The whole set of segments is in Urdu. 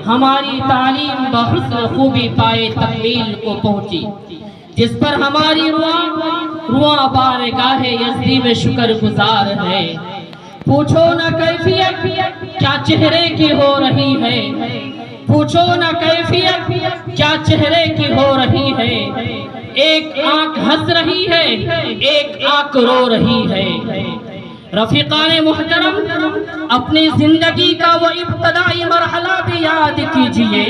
ہماری تعلیم بحسن خوبی پائے تکمیل کو پہنچی، جس پر ہماری رواں بارگاہ یزدی میں شکر گزار ہے۔ پوچھو نہ کیفیت کیا چہرے کی ہو رہی ہے، پوچھو نہ کیفیت کیا چہرے کی ہو رہی ہے، ایک آنکھ ہنس رہی ہے ایک آنکھ رو رہی ہے۔ رفیقان محترم، اپنی زندگی کا وہ ابتدائی مرحلہ بھی یاد کیجئے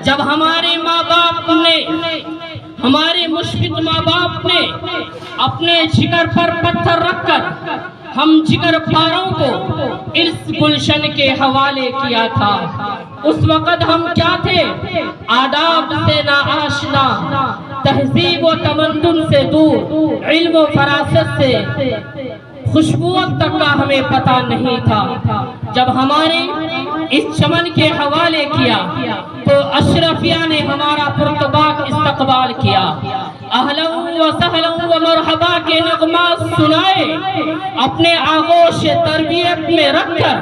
جب ہمارے ماں باپ نے، ہمارے مشفق ماں باپ نے اپنے جگر پر پتھر رکھ کر ہم جگر پاروں کو اس گلشن کے حوالے کیا تھا۔ اس وقت ہم کیا تھے؟ آداب سے ناآشنا، تہذیب و تمدن سے دور، علم و فراست سے خوشبوؤں تک کا ہمیں پتہ نہیں تھا۔ جب ہمارے اس چمن کے حوالے کیا تو اشرفیہ نے ہمارا پرتپاک استقبال کیا، اہلا و سہلا و مرحبا کے نغمات سنائے، اپنے آغوش تربیت میں رکھ کر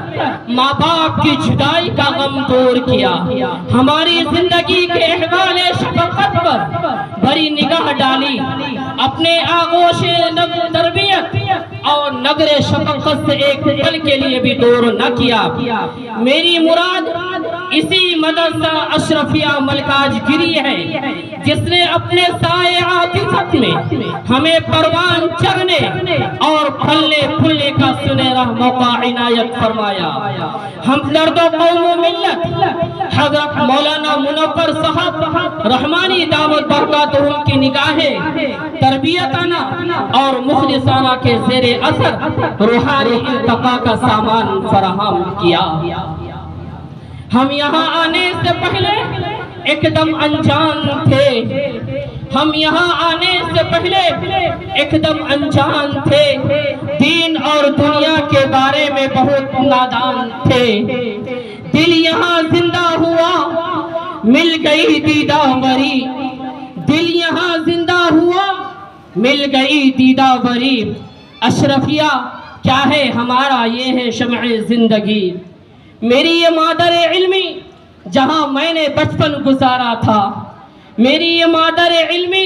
ماں باپ کی جدائی کا غم دور کیا، ہماری زندگی کے احوال شفقت پر بھری نگاہ ڈالی، اپنے آغوش تربیت اور نظر شفقت سے ایک پل کے لیے بھی دور نہ کیا۔ میری مراد اسی مدرسہ اشرفیہ ملکاج گری ہے جس نے اپنے سائے عاطفت میں ہمیں پروان چڑھنے اور پھلنے پھولنے کا سنہرا موقع عنایت فرمایا۔ ہم درد و قوم و ملت حضرت مولانا منور صاحب رحمانی دامت برکاتہم کی نگاہیں تربیتانہ اور مخلصانہ کے زیر اثر روحانی ارتقاء کا سامان فراہم کیا۔ ہم یہاں آنے سے پہلے ایک دم انجان تھے، ہم یہاں آنے سے پہلے ایک دم انجان تھے، دین اور دنیا کے بارے میں بہت نادان تھے۔ دل یہاں زندہ ہوا، مل گئی دیدہ بری، دل یہاں زندہ ہوا، مل گئی دیدہ بری۔ اشرفیہ کیا ہے ہمارا، یہ ہے شمع زندگی۔ میری یہ مادر علمی جہاں میں نے بچپن گزارا تھا، میری یہ مادر علمی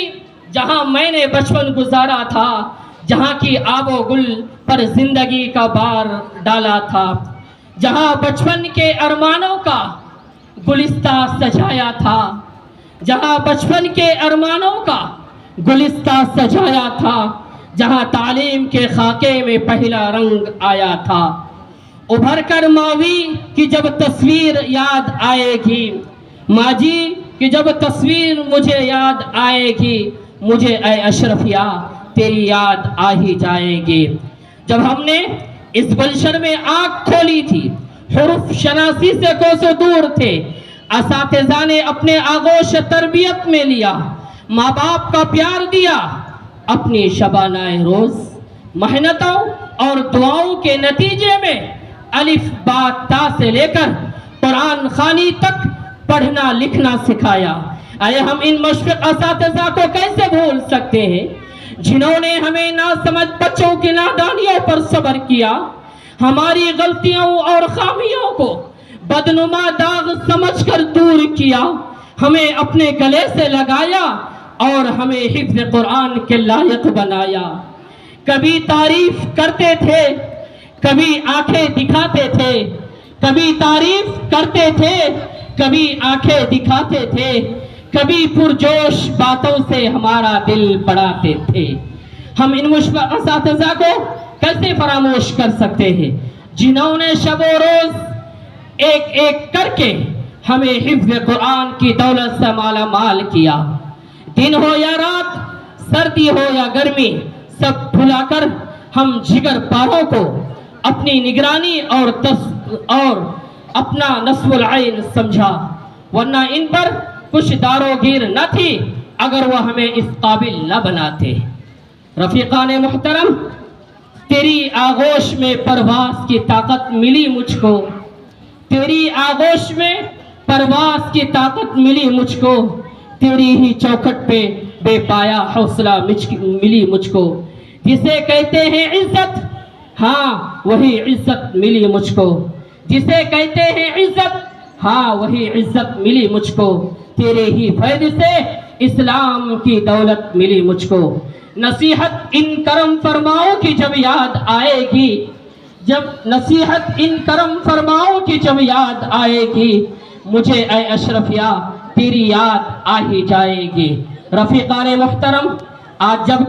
جہاں میں نے بچپن گزارا تھا، جہاں کی آب و گل پر زندگی کا بار ڈالا تھا، جہاں بچپن کے ارمانوں کا گلستہ سجایا تھا، جہاں بچپن کے ارمانوں کا گلستہ سجایا تھا، جہاں تعلیم کے خاکے میں پہلا رنگ آیا تھا۔ ابھر کر ماوی کی جب تصویر یاد آئے گی، ماجی کی جب تصویر مجھے یاد آئے گی، مجھے اے اشرفیہ تیری یاد آ ہی جائے گی۔ جب ہم نے اس گلشن میں آنکھ کھولی تھی، حروف شناسی سے کوسوں دور تھے، اساتذہ نے اپنے آغوش تربیت میں لیا، ماں باپ کا پیار دیا، اپنی شبانہ روز محنتوں اور دعاؤں کے نتیجے میں الف با تا سے لے کر قرآن خوانی تک پڑھنا لکھنا سکھایا۔ آئے ہم ان مشفق اساتذہ کو کیسے بھول سکتے ہیں جنہوں نے ہمیں ناسمجھ بچوں کی نادانیوں پر صبر کیا، ہماری غلطیوں اور خامیوں کو بدنما داغ سمجھ کر دور کیا، ہمیں اپنے گلے سے لگایا اور ہمیں حفظ قرآن کے لائق بنایا۔ کبھی تعریف کرتے تھے، کبھی آنکھیں دکھاتے تھے، کبھی تعریف کرتے تھے، کبھی آنکھیں دکھاتے تھے، کبھی پرجوش باتوں سے ہمارا دل بڑھاتے تھے۔ ہم ان مشفق اساتذہ کو کیسے فراموش کر سکتے ہیں جنہوں نے شب و روز ایک ایک کر کے ہمیں حفظ قرآن کی دولت سے مالا مال کیا۔ دن ہو یا رات، سردی ہو یا گرمی، سب بھلا کر ہم جگر پاروں کو اپنی نگرانی اور اپنا نصب العین سمجھا، ورنہ ان پر کچھ داروگیر نہ تھی اگر وہ ہمیں اس قابل نہ بناتے۔ رفیقان محترم، تیری آغوش میں پرواز کی طاقت ملی مجھ کو، تیری آغوش میں پرواز کی طاقت ملی مجھ کو، تیری ہی چوکھٹ پہ بے پایا حوصلہ ملی مجھ کو، جسے کہتے ہیں عزت، ہاں وہی عزت ملی مجھ کو، جسے کہتے ہیں عزت، ہاں وہی عزت ملی مجھ کو، تیرے ہی فیض سے اسلام کی دولت ملی مجھ کو۔ نصیحت ان کرم فرماؤں کی جب یاد آئے گی، جب نصیحت ان کرم فرماؤں کی جب یاد آئے گی، مجھے اے اشرفیہ تیری یاد آ ہی جائے گی۔ رفیقان محترم، آج جب